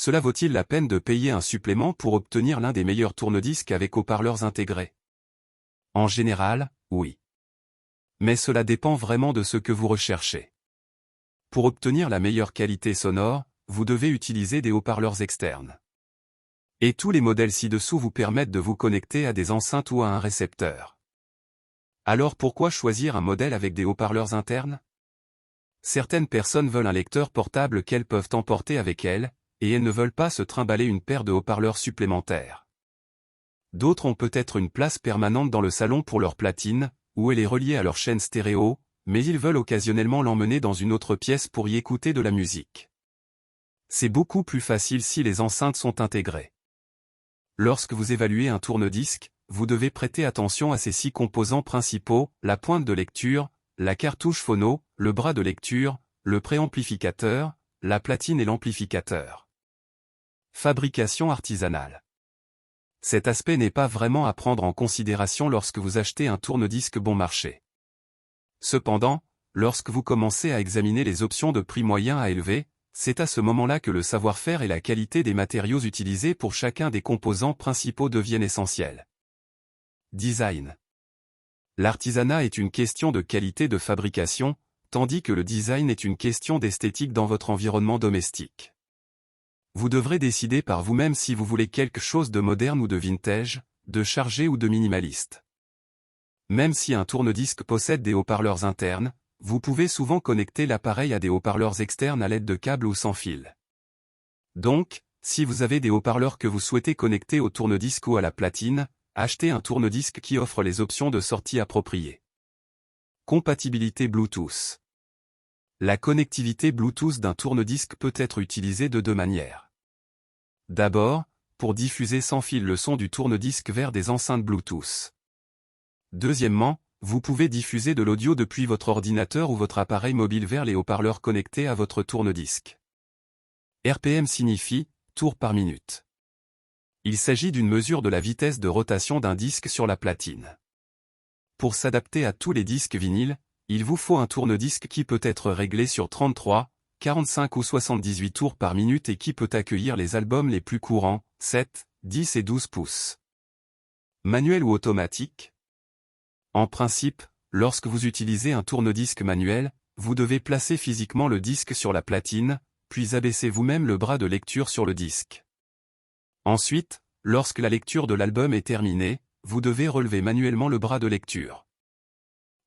Cela vaut-il la peine de payer un supplément pour obtenir l'un des meilleurs tourne-disques avec haut-parleurs intégrés? En général, oui. Mais cela dépend vraiment de ce que vous recherchez. Pour obtenir la meilleure qualité sonore, vous devez utiliser des haut-parleurs externes. Et tous les modèles ci-dessous vous permettent de vous connecter à des enceintes ou à un récepteur. Alors pourquoi choisir un modèle avec des haut-parleurs internes? Certaines personnes veulent un lecteur portable qu'elles peuvent emporter avec elles, et elles ne veulent pas se trimballer une paire de haut-parleurs supplémentaires. D'autres ont peut-être une place permanente dans le salon pour leur platine, où elle est reliée à leur chaîne stéréo, mais ils veulent occasionnellement l'emmener dans une autre pièce pour y écouter de la musique. C'est beaucoup plus facile si les enceintes sont intégrées. Lorsque vous évaluez un tourne-disque, vous devez prêter attention à ces 6 composants principaux: la pointe de lecture, la cartouche phono, le bras de lecture, le préamplificateur, la platine et l'amplificateur. Fabrication artisanale. Cet aspect n'est pas vraiment à prendre en considération lorsque vous achetez un tourne-disque bon marché. Cependant, lorsque vous commencez à examiner les options de prix moyen à élevé, c'est à ce moment-là que le savoir-faire et la qualité des matériaux utilisés pour chacun des composants principaux deviennent essentiels. Design. L'artisanat est une question de qualité de fabrication, tandis que le design est une question d'esthétique dans votre environnement domestique. Vous devrez décider par vous-même si vous voulez quelque chose de moderne ou de vintage, de chargé ou de minimaliste. Même si un tourne-disque possède des haut-parleurs internes, vous pouvez souvent connecter l'appareil à des haut-parleurs externes à l'aide de câbles ou sans fil. Donc, si vous avez des haut-parleurs que vous souhaitez connecter au tourne-disque ou à la platine, achetez un tourne-disque qui offre les options de sortie appropriées. Compatibilité Bluetooth. La connectivité Bluetooth d'un tourne-disque peut être utilisée de 2 manières. D'abord, pour diffuser sans fil le son du tourne-disque vers des enceintes Bluetooth. Deuxièmement, vous pouvez diffuser de l'audio depuis votre ordinateur ou votre appareil mobile vers les haut-parleurs connectés à votre tourne-disque. RPM signifie tours par minute. Il s'agit d'une mesure de la vitesse de rotation d'un disque sur la platine. Pour s'adapter à tous les disques vinyles, il vous faut un tourne-disque qui peut être réglé sur 33, 45 ou 78 tours par minute et qui peut accueillir les albums les plus courants, 7, 10 et 12 pouces. Manuel ou automatique? En principe, lorsque vous utilisez un tourne-disque manuel, vous devez placer physiquement le disque sur la platine, puis abaisser vous-même le bras de lecture sur le disque. Ensuite, lorsque la lecture de l'album est terminée, vous devez relever manuellement le bras de lecture.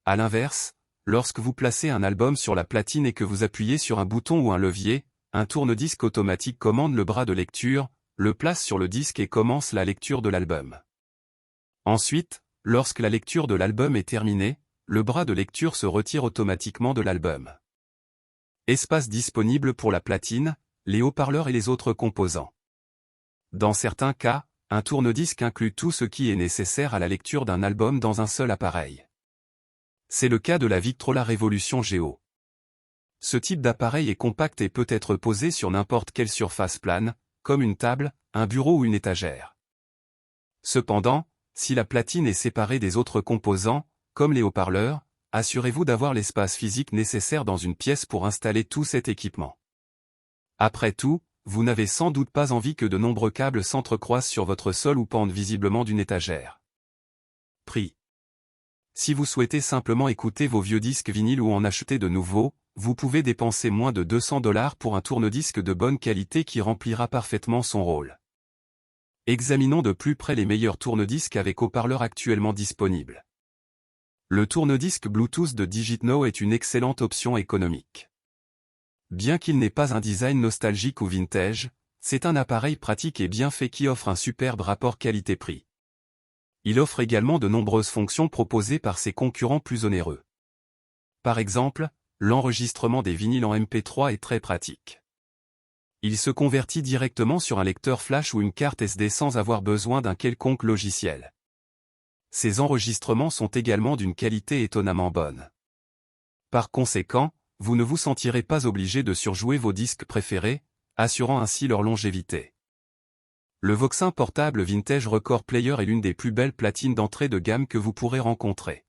À l'inverse, lorsque vous placez un album sur la platine et que vous appuyez sur un bouton ou un levier, un tourne-disque automatique commande le bras de lecture, le place sur le disque et commence la lecture de l'album. Ensuite, lorsque la lecture de l'album est terminée, le bras de lecture se retire automatiquement de l'album. Espace disponible pour la platine, les haut-parleurs et les autres composants. Dans certains cas, un tourne-disque inclut tout ce qui est nécessaire à la lecture d'un album dans un seul appareil. C'est le cas de la Victrola Revolution Geo. Ce type d'appareil est compact et peut être posé sur n'importe quelle surface plane, comme une table, un bureau ou une étagère. Cependant, si la platine est séparée des autres composants, comme les haut-parleurs, assurez-vous d'avoir l'espace physique nécessaire dans une pièce pour installer tout cet équipement. Après tout, vous n'avez sans doute pas envie que de nombreux câbles s'entrecroisent sur votre sol ou pendent visiblement d'une étagère. Prix. Si vous souhaitez simplement écouter vos vieux disques vinyles ou en acheter de nouveaux, vous pouvez dépenser moins de $200 pour un tourne-disque de bonne qualité qui remplira parfaitement son rôle. Examinons de plus près les meilleurs tourne-disques avec haut-parleurs actuellement disponibles. Le tourne-disque Bluetooth de DigitNow est une excellente option économique. Bien qu'il n'ait pas un design nostalgique ou vintage, c'est un appareil pratique et bien fait qui offre un superbe rapport qualité-prix. Il offre également de nombreuses fonctions proposées par ses concurrents plus onéreux. Par exemple, l'enregistrement des vinyles en MP3 est très pratique. Il se convertit directement sur un lecteur flash ou une carte SD sans avoir besoin d'un quelconque logiciel. Ces enregistrements sont également d'une qualité étonnamment bonne. Par conséquent, vous ne vous sentirez pas obligé de surjouer vos disques préférés, assurant ainsi leur longévité. Le Voxin portable Vintage Record Player est l'une des plus belles platines d'entrée de gamme que vous pourrez rencontrer.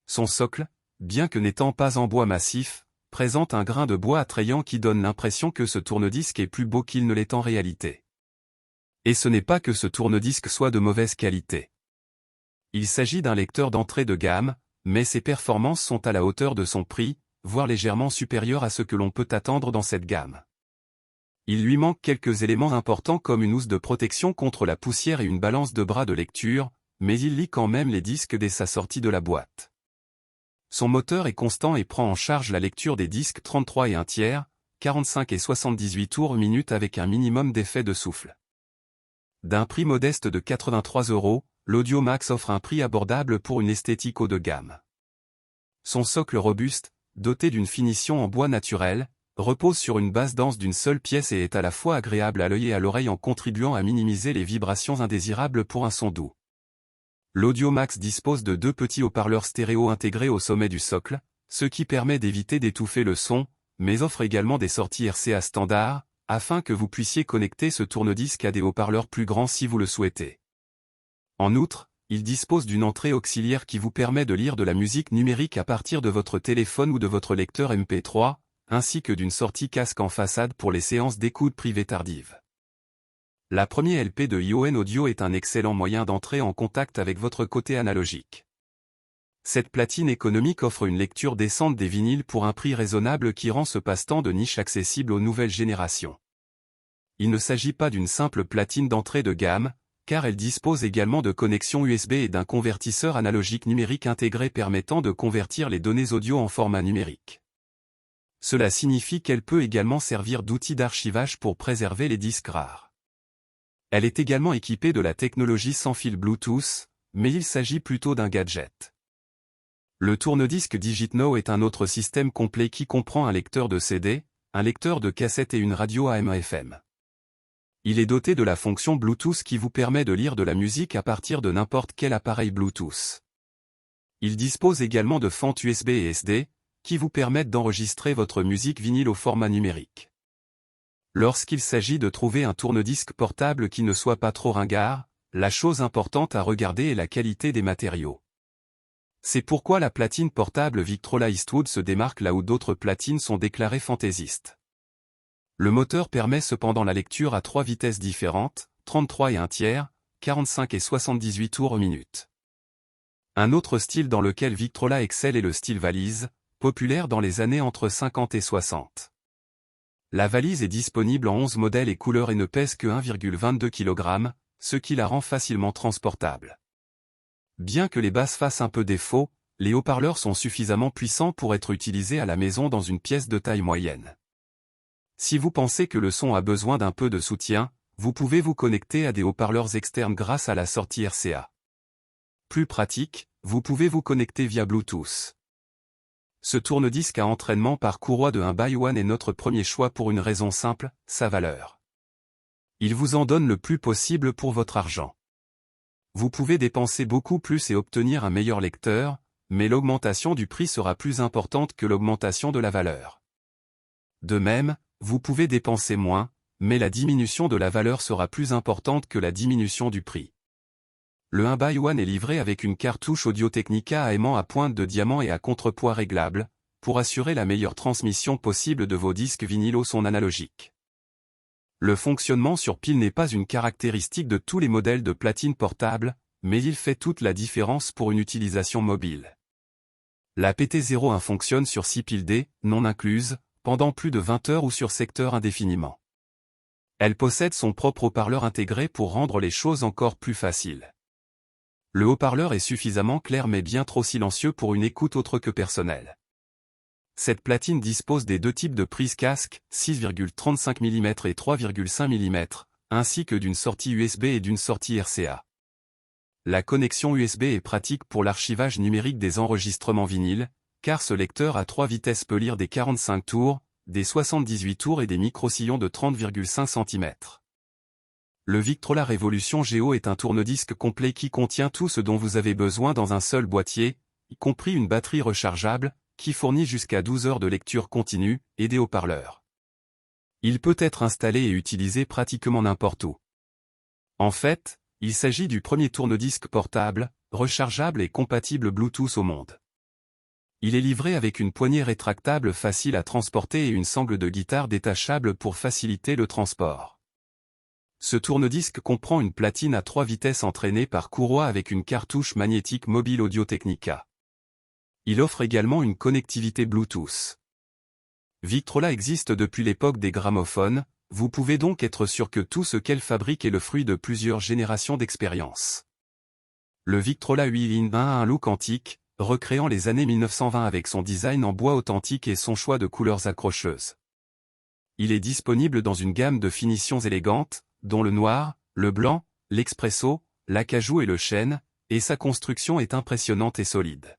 Son socle, bien que n'étant pas en bois massif, présente un grain de bois attrayant qui donne l'impression que ce tourne-disque est plus beau qu'il ne l'est en réalité. Et ce n'est pas que ce tourne-disque soit de mauvaise qualité. Il s'agit d'un lecteur d'entrée de gamme, mais ses performances sont à la hauteur de son prix, voire légèrement supérieures à ce que l'on peut attendre dans cette gamme. Il lui manque quelques éléments importants comme une housse de protection contre la poussière et une balance de bras de lecture, mais il lit quand même les disques dès sa sortie de la boîte. Son moteur est constant et prend en charge la lecture des disques 33 et 1/3, 45 et 78 tours minute avec un minimum d'effet de souffle. D'un prix modeste de 83 €, l'Audiomax offre un prix abordable pour une esthétique haut de gamme. Son socle robuste, doté d'une finition en bois naturel, repose sur une base dense d'une seule pièce et est à la fois agréable à l'œil et à l'oreille en contribuant à minimiser les vibrations indésirables pour un son doux. L'Audiomax dispose de 2 petits haut-parleurs stéréo intégrés au sommet du socle, ce qui permet d'éviter d'étouffer le son, mais offre également des sorties RCA standard, afin que vous puissiez connecter ce tourne-disque à des haut-parleurs plus grands si vous le souhaitez. En outre, il dispose d'une entrée auxiliaire qui vous permet de lire de la musique numérique à partir de votre téléphone ou de votre lecteur MP3, ainsi que d'une sortie casque en façade pour les séances d'écoute privée tardive. La première LP de ION Audio est un excellent moyen d'entrer en contact avec votre côté analogique. Cette platine économique offre une lecture décente des vinyles pour un prix raisonnable qui rend ce passe-temps de niche accessible aux nouvelles générations. Il ne s'agit pas d'une simple platine d'entrée de gamme, car elle dispose également de connexions USB et d'un convertisseur analogique numérique intégré permettant de convertir les données audio en format numérique. Cela signifie qu'elle peut également servir d'outil d'archivage pour préserver les disques rares. Elle est également équipée de la technologie sans fil Bluetooth, mais il s'agit plutôt d'un gadget. Le tourne-disque DigitNow est un autre système complet qui comprend un lecteur de CD, un lecteur de cassette et une radio AM/FM. Il est doté de la fonction Bluetooth qui vous permet de lire de la musique à partir de n'importe quel appareil Bluetooth. Il dispose également de fentes USB et SD, qui vous permettent d'enregistrer votre musique vinyle au format numérique. Lorsqu'il s'agit de trouver un tourne-disque portable qui ne soit pas trop ringard, la chose importante à regarder est la qualité des matériaux. C'est pourquoi la platine portable Victrola Eastwood se démarque là où d'autres platines sont déclarées fantaisistes. Le moteur permet cependant la lecture à 3 vitesses différentes, 33 et 1/3, 45 et 78 tours minute. Un autre style dans lequel Victrola excelle est le style valise, populaire dans les années entre 50 et 60. La valise est disponible en 11 modèles et couleurs et ne pèse que 1,22 kg, ce qui la rend facilement transportable. Bien que les basses fassent un peu défaut, les haut-parleurs sont suffisamment puissants pour être utilisés à la maison dans une pièce de taille moyenne. Si vous pensez que le son a besoin d'un peu de soutien, vous pouvez vous connecter à des haut-parleurs externes grâce à la sortie RCA. Plus pratique, vous pouvez vous connecter via Bluetooth. Ce tourne-disque à entraînement par courroie de 1x1 est notre premier choix pour une raison simple, sa valeur. Il vous en donne le plus possible pour votre argent. Vous pouvez dépenser beaucoup plus et obtenir un meilleur lecteur, mais l'augmentation du prix sera plus importante que l'augmentation de la valeur. De même, vous pouvez dépenser moins, mais la diminution de la valeur sera plus importante que la diminution du prix. Le 1x1 est livré avec une cartouche Audio-Technica à aimant à pointe de diamant et à contrepoids réglable, pour assurer la meilleure transmission possible de vos disques vinyles au son analogique. Le fonctionnement sur pile n'est pas une caractéristique de tous les modèles de platine portable, mais il fait toute la différence pour une utilisation mobile. La PT01 fonctionne sur 6 piles D, non incluses, pendant plus de 20 heures ou sur secteur indéfiniment. Elle possède son propre haut-parleur intégré pour rendre les choses encore plus faciles. Le haut-parleur est suffisamment clair mais bien trop silencieux pour une écoute autre que personnelle. Cette platine dispose des 2 types de prises casque, 6,35 mm et 3,5 mm, ainsi que d'une sortie USB et d'une sortie RCA. La connexion USB est pratique pour l'archivage numérique des enregistrements vinyles, car ce lecteur à 3 vitesses peut lire des 45 tours, des 78 tours et des micro-sillons de 30,5 cm. Le Victrola Revolution Geo est un tourne-disque complet qui contient tout ce dont vous avez besoin dans un seul boîtier, y compris une batterie rechargeable, qui fournit jusqu'à 12 heures de lecture continue, et des haut-parleurs. Il peut être installé et utilisé pratiquement n'importe où. En fait, il s'agit du premier tourne-disque portable, rechargeable et compatible Bluetooth au monde. Il est livré avec une poignée rétractable facile à transporter et une sangle de guitare détachable pour faciliter le transport. Ce tourne-disque comprend une platine à 3 vitesses entraînée par courroie avec une cartouche magnétique mobile Audio-Technica. Il offre également une connectivité Bluetooth. Victrola existe depuis l'époque des gramophones, vous pouvez donc être sûr que tout ce qu'elle fabrique est le fruit de plusieurs générations d'expérience. Le Victrola 8 a un look antique, recréant les années 1920 avec son design en bois authentique et son choix de couleurs accrocheuses. Il est disponible dans une gamme de finitions élégantes, dont le noir, le blanc, l'expresso, l'acajou et le chêne, et sa construction est impressionnante et solide.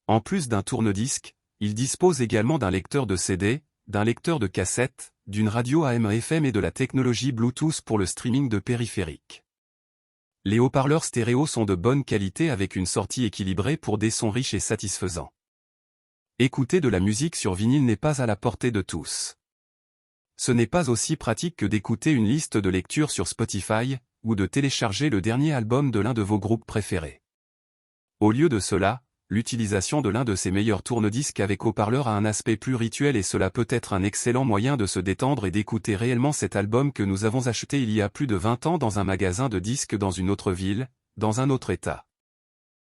En plus d'un tourne-disque, il dispose également d'un lecteur de CD, d'un lecteur de cassette, d'une radio AM/FM et de la technologie Bluetooth pour le streaming de périphériques. Les haut-parleurs stéréo sont de bonne qualité avec une sortie équilibrée pour des sons riches et satisfaisants. Écouter de la musique sur vinyle n'est pas à la portée de tous. Ce n'est pas aussi pratique que d'écouter une liste de lecture sur Spotify, ou de télécharger le dernier album de l'un de vos groupes préférés. Au lieu de cela, l'utilisation de l'un de ces meilleurs tourne-disques avec haut-parleur a un aspect plus rituel et cela peut être un excellent moyen de se détendre et d'écouter réellement cet album que nous avons acheté il y a plus de 20 ans dans un magasin de disques dans une autre ville, dans un autre état.